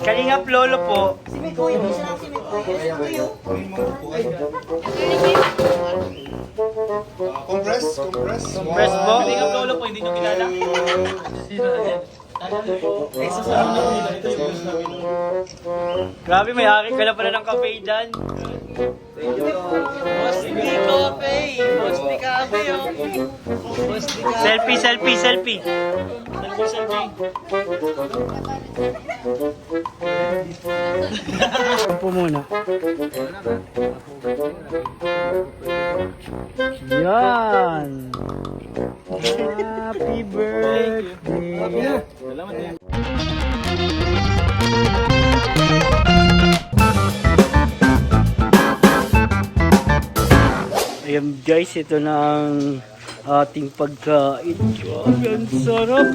Kalingap Lolo po. Si Mikoy, isa lang si Mikoy. Compress. Compress po. Kalingap Lolo po, hindi nyo kilala. Sino na yan? Grabe, may akin ka na pala ng cafe dyan. Mostly Cafe! Mostly Cafe, oh! Mostly Cafe! Selfie, selfie, selfie. Selfie! Po muna. Yan. Happy birthday. Salamat yan. Ayan guys, ito na ang ating pagkain. Grabe, ang sarap.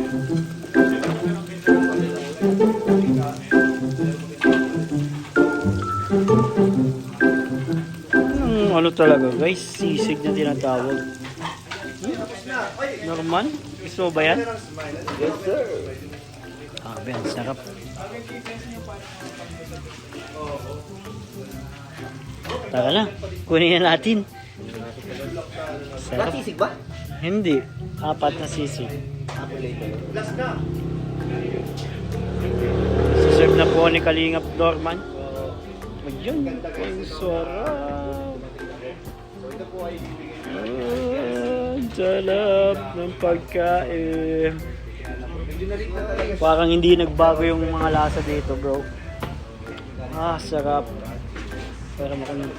Ano talaga guys, sisig na tinatawag. Norman? Gusto mo ba yan? Yes sir. Grabe, ang sarap. Tara na, kunin na natin. Sarap. Sisig ba? Hindi, 4 na sisig. Siserve na po ni Kalingap Norman. Ayun, ang sarap. Ang sarap ng pagkain. Parang hindi nagbago yung mga lasa dito, bro. Sarap. Pero makunin.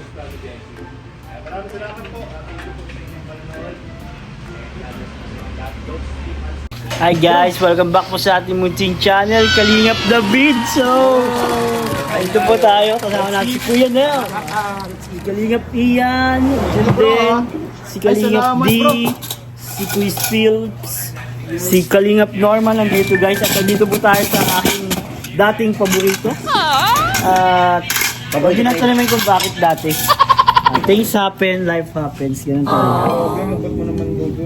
Hi guys, welcome back po sa ating munting channel, Kalingap David. So, ito po tayo, kasama natin si Kuya Nel, si Kalingap Ian, and then si Kalingap D, si Kuya Philps, si Kalingap Norman nandito guys. At nandito po tayo sa aking dating paborito. At hindi natin naman kung bakit dati. Things happen, life happens, ganun talaga.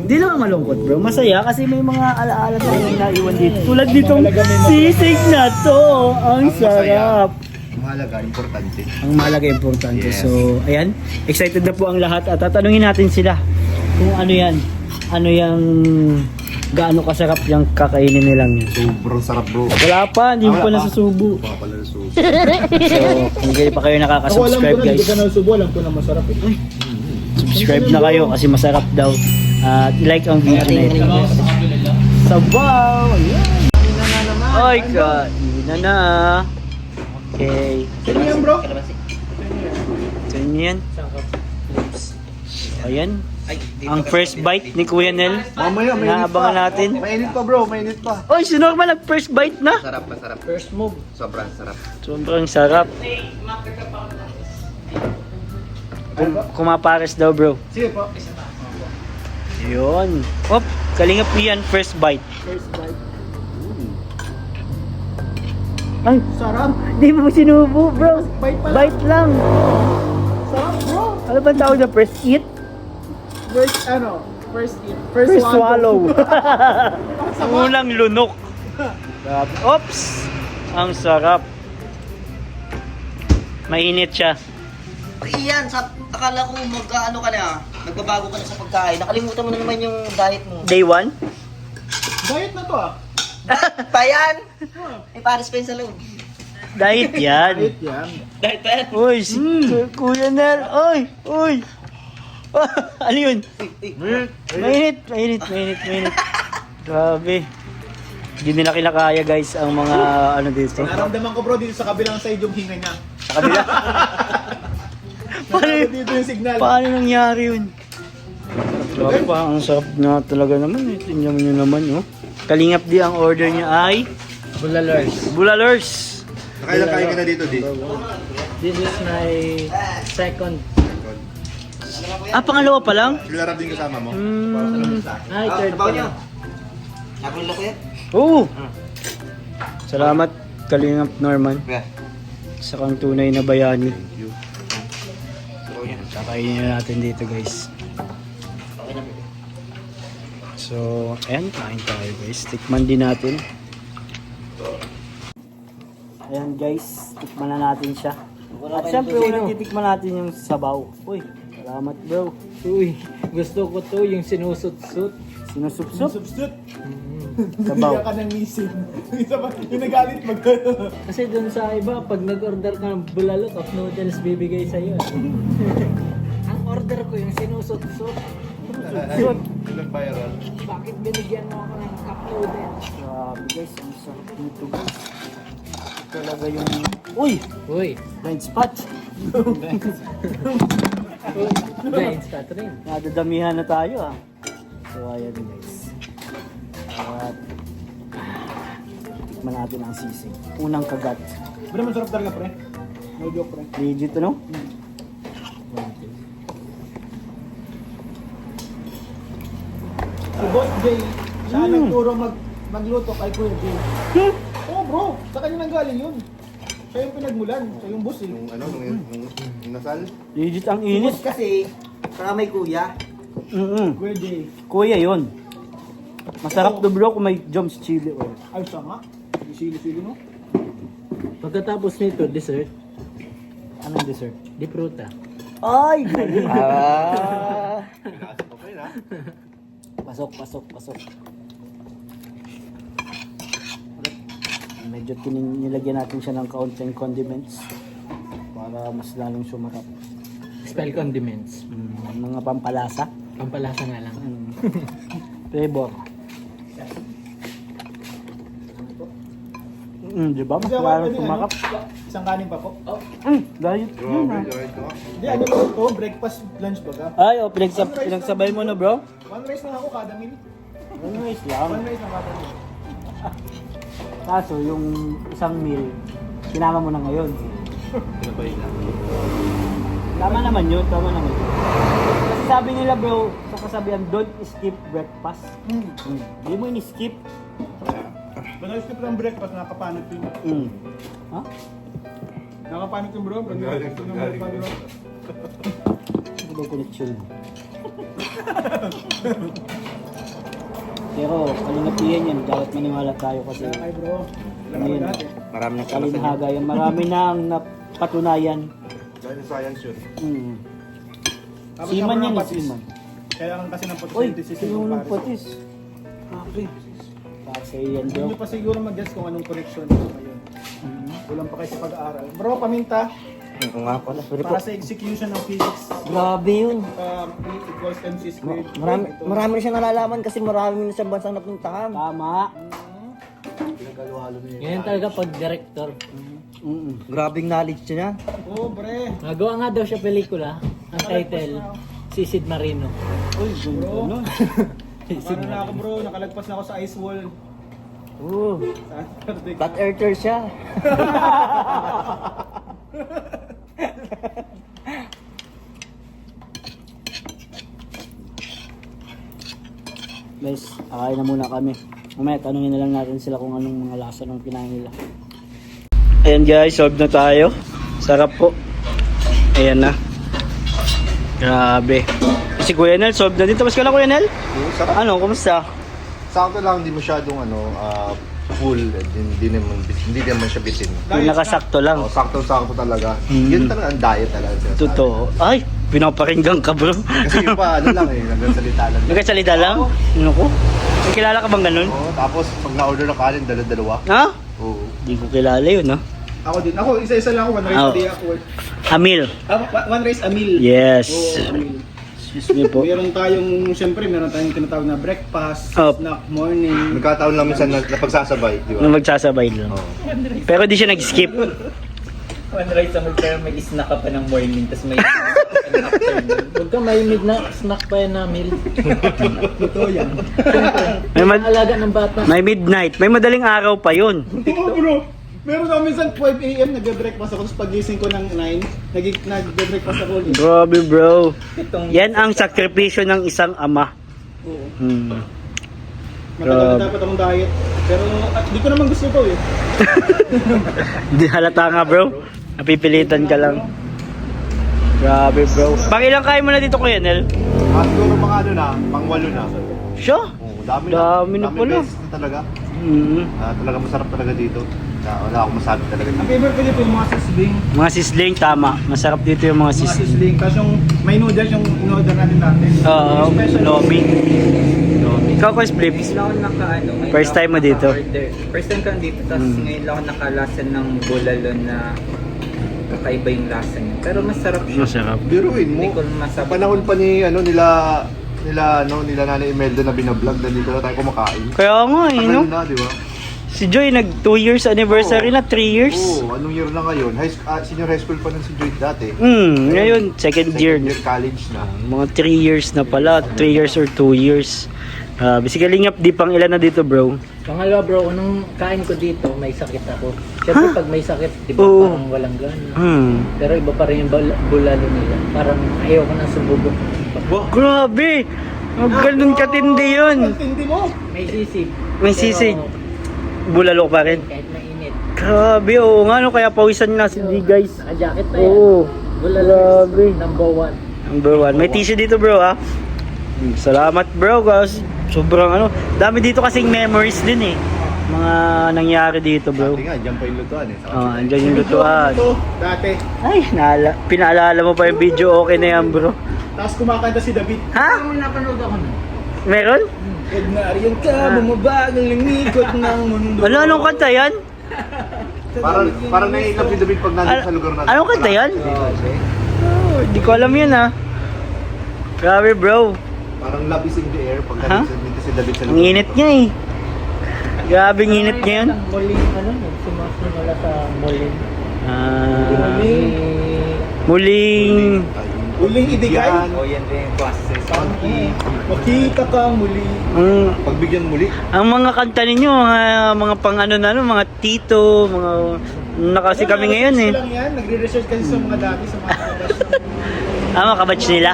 Hindi naman malungkot bro, masaya kasi may mga alaala tayong naiwan dito. Tulad ditong sisig na to, ang sarap. Mahalaga, importante. Ang mahalaga, importante. Yes. So, ayan, excited na po ang lahat at tatanungin natin sila kung ano yan, ano yung gaano kasarap yung kakainin nilang yun. Sobrang sarap bro. Wala pa, hindi mo pa nasusubo. Baka pala na suso. So, kung hindi pa kayo nakaka-subscribe guys, Hindi ka nasubo, alam ko na masarap ito. subscribe na kayo kasi masarap daw. At like ang video na ito. Sabaw! Ayan! Ay, kaina na. Okay. Sino yan bro? Ito yan. Ayan. Ang first bite ni Kuya Nel. Mamaya, Naabangan natin. Mainit pa bro, mainit pa. Oy, si Norman nag-first bite na. Masarap. First move. Sobrang sarap. Sobrang sarap. Kumapares daw bro. Sige po. Yun. Op, Kalingap Ian, first bite. First bite. Ay, Sarap. di mo sinubo bro. Bite pa lang. Bite lang. Sarap bro. Ano ba tawag na first eat? First ano? First eat. First swallow. Ang unang lunok. Grabe. Oops! Ang sarap. Mainit siya. Iyan, akala ko mag-ano ka na, nagbabago ka na sa pagkain. Nakalimutan mo na naman yung diet mo. Day 1? Diet na to ah. Pa yan! May pares pa yun sa loob. Diet yan. Diet yan. Diet pa yan? Uy, si Kuya Nel. Uy! Uy! Ano yun? Mainit. Grabe. Hindi nila kinakaya guys ang mga ano dito. Naramdaman ko bro dito sa kabilang side yung hinga niya. Sa kabila. Paano, Dito yung signal. paano nangyari yun? Grabe pa, ang sarap na talaga naman. Tingnan nyo naman, oh. Kalingap di ang order niya ay Bulalers. Nakailang kain ka na dito, di? This is my second. Pangalawa pa lang? Silarap din kasama mo? Ay, third Trabaho pa niyo. lang. Nakulila ko yan. Oo. Salamat Kalingap Norman. Yeah. Sa kang tunay na bayani. Thank you. Kakainin na natin dito guys. Okay na. So, ayan, kain tayo guys. Tikman din natin. Ayan guys, tikman na natin siya. At syempre, unang titikman natin yung sabaw. Uy, salamat bro. Uy, gusto ko to yung sinusut-sut. Sinusup-sup. Substitute. Sabaw. Hindi ka nang missing. Isa pa, yung nagalit mag Kasi dun sa iba, pag nag-order ka ng bulalot of noodles, bibigay sa'yo. Ang order ko yung sinusut-sut. Yun. Ilang viral. Bakit binigyan mo ako ng cup noodles? Grabe guys, ang sarap dito guys. Ito talaga yung... Uy! Uy, Blind spot! blind spot rin. Nadadamihan na tayo ah. So ayan guys. At tikman natin ang sisig. Unang kagat. Pero masarap talaga pre. No joke pre. Legit ano? Si Boss Jay, siya nagturo magluto kay Kuya Jay. Oo bro, sa kanya nang galing yun. Siya yung pinagmulan, siya yung boss eh. Yung ano, yung nasal. Legit ang init. Boss kasi, saka may kuya. Kuya Jay. Kuya yun. Masarap to bro kung may Joms chili oil. Ay, sama. Yung sili-sili no? Pagkatapos nito, dessert, Anong dessert? di pruta. Ay! Okay na. Pasok. Medyo nilagyan natin siya ng kaunting condiments para mas lalong sumarap. Spell condiments. Mga pampalasa. Pampalasa nga lang. Flavor. Di ba? Mas Hindi ako lalong pwede, sumarap. Isang kanin pa po. Diet yun Grabe, ah. right no? Hindi, ano lang to, breakfast, lunch baga. Ay, pinagsabay mo na bro? One rice lang ako kada meal. Anyways lang. One rice lang kada meal. Kaso yung isang meal, sinama mo na ngayon. Pinabay na. Tama naman yun. Kasi sabi nila bro, sa kasabihan, don't skip breakfast. Hindi mo in-skip. Pag na-skip ng breakfast, nakapanot yun. Ha? Nakapanot yung bro. Pag na-skip ng breakfast. Ano ba yung connection mo? Pero kalinapiyan yan, dapat maniwala tayo kasi Ay bro. ano yan, Marami na kalinhaga yan. Marami nang napatunayan. Dahil sa science yun. Tapos Siman naman yan, ang patis. siman. Kailangan kasi ng Uy, photosynthesis sino yung nung pares. patis? Okay. Kasi yan Hindi bro. nyo pa siguro mag-guess kung anong connection nyo ngayon. Kulang pa kayo sa pag-aaral. Bro, paminta. Oo nga pala. Para sa execution ng physics, Grabe yun. E equals mc squared. Marami rin siya nalalaman kasi marami na sa bansang napuntahan. Tama. Ngayon talaga pag director. Grabing knowledge niya. Oo, bre. Nagawa nga daw siya pelikula. Ang title, Si Sid Marino. Uy, ganda Bro. nun. Paano na ako bro? Nakalagpas na ako sa ice wall. Sa Antarctic. Flat earther siya. Guys, kakain na muna kami. Mamaya, tanungin na lang natin sila kung anong mga lasa ng kinain nila. Ayan guys, solve na tayo. Sarap po. Ayan na. Grabe. Si Kuya Nel, solve na din. Tapos ka lang Kuya Nel? Sarap. Ano, kumusta? Sakto lang, hindi masyadong full. Hindi naman siya bitin. Yung nakasakto lang. Oh, sakto-sakto talaga. Mm. Yun talaga ang diet talaga. Totoo. Ay, pinaparinggan ka bro. Kasi yung pa, ano lang eh, nagsasalita lang. Nagkasalita lang? Ano ko? May kilala ka bang ganun? Oo, tapos pag na-order ng kanin, dala-dalawa. Ha? Oo. Di ko kilala yun, ha? Ako din. Ako, isa-isa lang ako. One rice Oh. a day ako. Amil. One rice a meal. Yes. Oo, a meal. Excuse me po. Meron tayong, siyempre, meron tayong tinatawag na breakfast, Oh. snack, morning. Nagkataon lang minsan na pagsasabay, di ba? Na magsasabay lang. Oo. Pero di siya nag-skip. One rice ang pero may snack ka pa ng morning, tapos may afternoon. Huwag ka may snack pa yan na meal. Totoo yan. May, Alaga ng bata. may midnight. May madaling araw pa yun. Oo bro. Meron ako minsan 12 a.m. nagbe-breakfast ako, tapos pagising ko ng 9, nagbe-breakfast ako ulit. Grabe bro. Yan ang sakripisyo ng isang ama. Oo. Grabe. Matagal na dapat akong diet. Pero di ko naman gusto to eh. Di halata nga bro. Napipilitan ka lang. Grabe bro. Pang ilang kain mo na dito Kuya Nel? Siguro mga ano na, pang-walo na. Siya? Oo, dami Dami na pala. beses na talaga. Mm. Talaga masarap talaga dito. Wala akong masabi talaga. Ang favorite ko dito yung mga sisling. Mga sisling, tama. Masarap dito yung mga Mga sisling. sisling. Tapos yung may noodles yung in-order natin dati. Oo, Yung special. lomi. Ikaw ko split. Ngayon lang ako ngayon First lang time ako mo dito? naka-order. First time ko dito, tapos ngayon lang ako nakalasan ng bulalo na kakaiba yung lasa niya. Pero masarap siya. Masarap. Biruin mo. Hindi ko masabi. Sa panahon pa ni nila Nanay Imelda na binablog, nandito na tayo kumakain. Kaya nga eh, no? Tagal na, di ba? Si Joy nag 2 years anniversary na, 3 years. Oo, anong year na ngayon? Senior high school pa nun si Joy dati. Ngayon, second year. College na. Mga 3 years na pala, 3 years or 2 years. Basically Kalingap, di pang ilan na dito bro? Pangalawa bro, nung kain ko dito, may sakit ako. Siyempre pag may sakit, di ba Oo. parang walang gana. Hmm. Pero iba pa rin yung bulalo nila. Parang ayaw ko nang sububok. Grabe! Ang ganun katindi yun. Ang tindi mo. May sisig. May Pero sisig. Bulalo pa rin. kahit mainit. Grabe, oo nga no, kaya pawisan na si D guys. Naka-jacket pa yan. Oo. Bulalo Grabe. is number 1. Number 1. May tissue dito bro ha. Salamat bro guys. Sobrang dami dito kasing memories din eh. Mga nangyari dito bro. Dati nga, dyan pa yung lutuan eh. Andyan yung lutuan. Ito, dati. Ay, pinaalala mo pa yung video, okay na yan bro. Tapos kumakanta si David. Ha? Ano napanood ako na? Meron? Ednarian ka, bumabagang lingikot ng mundo. Anong kanta yan? Parang naiinap si David pag nandito sa lugar natin. Anong kanta yan? Hindi ko alam yun ha. Grabe bro. Parang love is in the air pag Ha? nandito si David sa Ang lugar. init niya eh. Grabe ang init niya yun. Muling nagsimasimula sa muling. Muling... Huling ibigay. O yan din yung process. Makita kang muli. Pagbigyan muli. Ang mga kanta ninyo, mga pang mga tito, mga... Nakasi kami ngayon eh. Research ko lang yan. Nagre-research kasi sa mga dati, sa mga kabatch. Mga kabatch nila.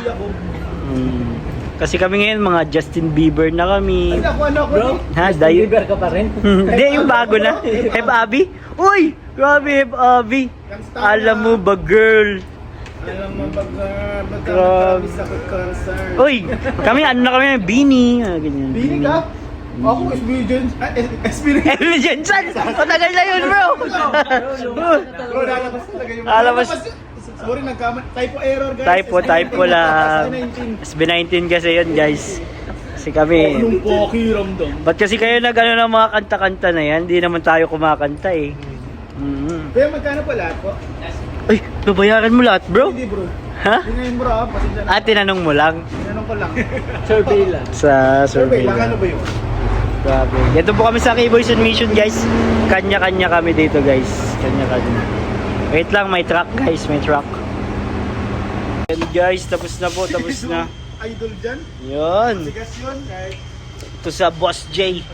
Kasi kami ngayon, mga Justin Bieber na kami. Ay, ano ako Bro, eh. Ha, Liber ka pa rin. Hindi, yung bago na. Heb Abi? Uy! Grabe, Heb Abi. Alam mo ba, girl? Alam mo ba, Grabe. magkakatabi sa concern. Uy! Kami, na kami, Bini. Ganyan. Bini ka? Ako, experience. Experience. Emily Jensen! Matagal na yun, bro! Bro, lalabas talaga yung... Lalabas. Sorry, typo error guys. Typo lang. SB19 kasi yun, guys. Kasi kami... Anong pakiramdam? Ba't kasi kayo ng mga kanta-kanta na yan? Hindi naman tayo kumakanta eh. Kaya magkano pa lahat po? Ay, babayaran mo lahat, bro? Hindi bro. Ha? Tingnan mo bro, pasensya na. Tinanong mo lang Tinanong ko lang. Survey lang. sa survey Survey lang, ano lang. ba yun? Grabe. Dito po kami sa K-Boys on Mission, guys. Kanya-kanya kami dito, guys. Kanya-kanya. Wait lang, may truck, guys. May truck. And guys, tapos na po. Tapos na. Idol dyan. Yun. Sigas yun. Kahit Ito sa Boss J.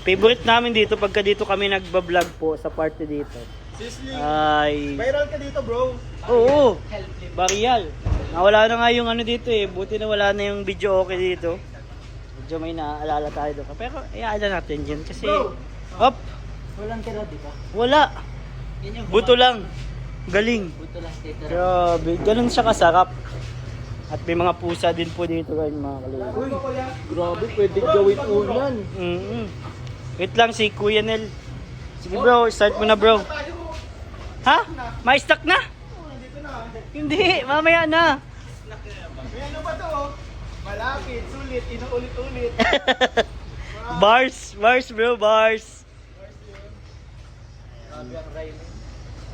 Favorite namin dito pagka dito kami nagbablog po sa party dito. Sisling. Ay. Viral ka dito bro. Oo. Barial. Nawala na nga yung dito eh. Buti na wala na yung video okay dito. Medyo may naaalala tayo doon. Pero iyaala natin dyan kasi... Bro. Hop! Walang tira, di ba? Wala! Buto lang. Galing. Buto lang tira. Grabe. Ganun siya kasarap. At may mga pusa din po dito guys mga kaluluwa. Uy, Grabe, pwede gawin ulan. Wait lang si Kuya Nel. Sige bro, start mo na bro. Ha? May stock na? nandito na. Hindi, mamaya na. May ano ba to? Malapit, sulit, inuulit-ulit. Bars bro, bars.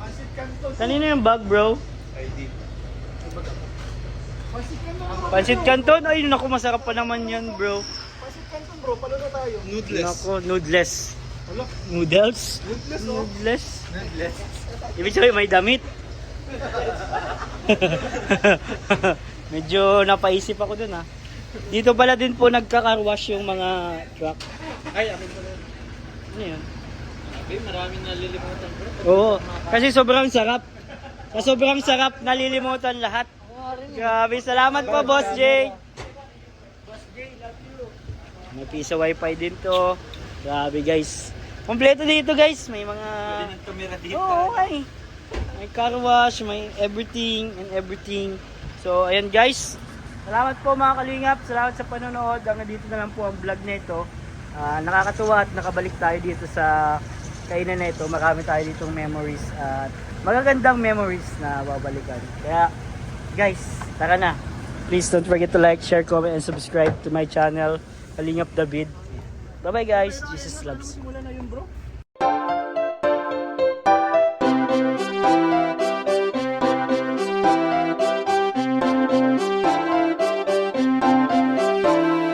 Pansit Canton. Kanino yung bag bro? Pansit Canton. Pansit Canton? Ay naku, masarap pa naman yan bro. Pansit Canton bro, palo na tayo. Naku, noodles. Wala. Noodles? Noodles oh. Noodles? Ibig sabihin may damit. Medyo napaisip ako dun ha. Dito pala din po nagka-carwash yung mga truck. Ay, akin pala. Ano yun? Maraming nalilimutan bro. Oo, kasi sobrang sarap. Sa sobrang sarap, nalilimutan lahat. Grabe, salamat po Boss J. Boss J, love you. May piso wifi din to. Grabe guys. Kompleto dito guys, may mga... Pwede nang tumira dito. Oo, okay. May car wash, may everything and everything. So, ayan guys. Salamat po mga kalingap. Salamat sa panonood. Hanggang dito na lang po ang vlog nito. Nakakatuwa at nakabalik tayo dito sa kainan na ito, marami tayo ditong memories at magagandang memories na babalikan. Kaya guys, tara na. Please don't forget to like, share, comment, and subscribe to my channel, Kalingap David. Bye-bye guys. Jesus loves you. Simula na yun, bro.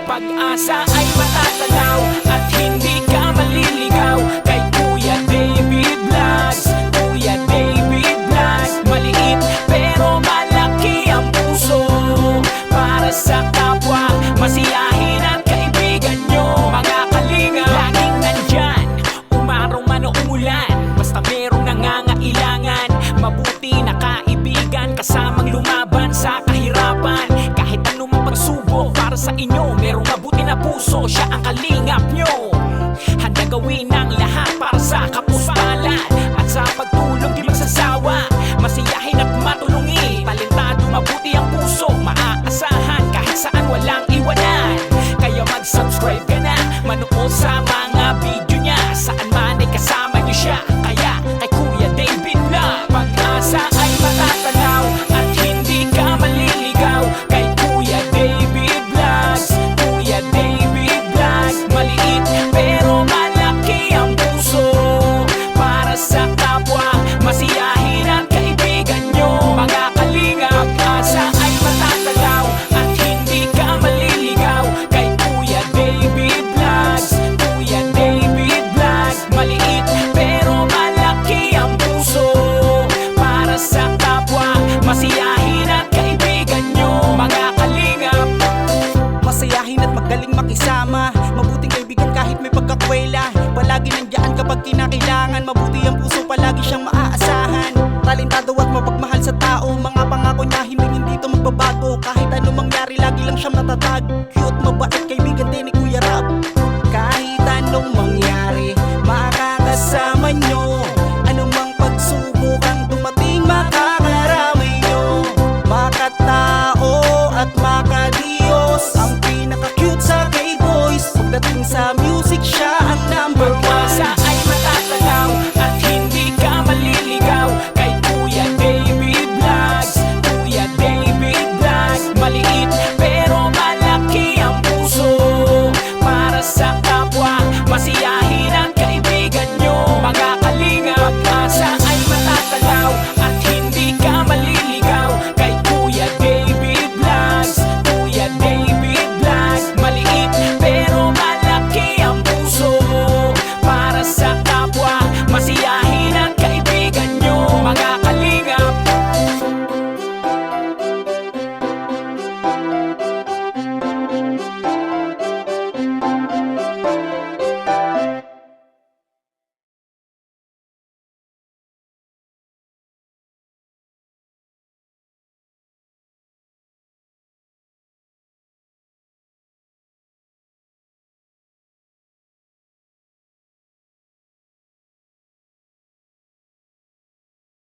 Pag-asa ay matatanaw at hindi ka maliligaw kay Kuya David Vlogs. Kuya David Vlogs, maliit pero malaki ang puso para sa kapwa, masiyahin at kaibigan nyo. Mga kalinga, laging nandyan, umaraw man o umulan, basta merong nangangailangan. Mabuti na kaibigan, kasamang lumaban sa kahirapan. Kahit anumang pagsubok para sa inyo, merong mabuti na puso, siya ang kalingap nyo. Handa gawin ang lahat para sa kapuspalan at sa pagtulong di magsasawa, masiyahin at matulungin. Talentado, mabuti ang puso, maaasahan kahit saan walang iwanan. Kaya mag-subscribe ka na, manood sa mga video niya, saan man ay kasama niyo siya. Kaya kay Kuya David Vlog, pag-asa ay matatanaw at hindi ka maliligaw kay Kuya David Vlogs. Kuya David Vlogs, maliit pero malaki ang puso para sa kapwa, masiyahin at kaibigan nyo. Mga kalinga, pag-asa ay matatanaw at hindi ka maliligaw kay Kuya David Vlogs. Kuya David Vlogs, maliit pero malaki ang puso para sa kapwa, masiyahin at kaibigan nyo. Mga kalingap, masayahin at magaling makisama, mabuting kaibigan kahit may pagkakwela. Palagi nandiyan kapag kinakailangan, mabuti ang puso, palagi siyang maaasahan. Talentado at mapagmahal sa tao, mga pangako niya hindi ito magbabago. Kahit ano mangyari, lagi lang siyang natatag. Cute, mabait, kaibigan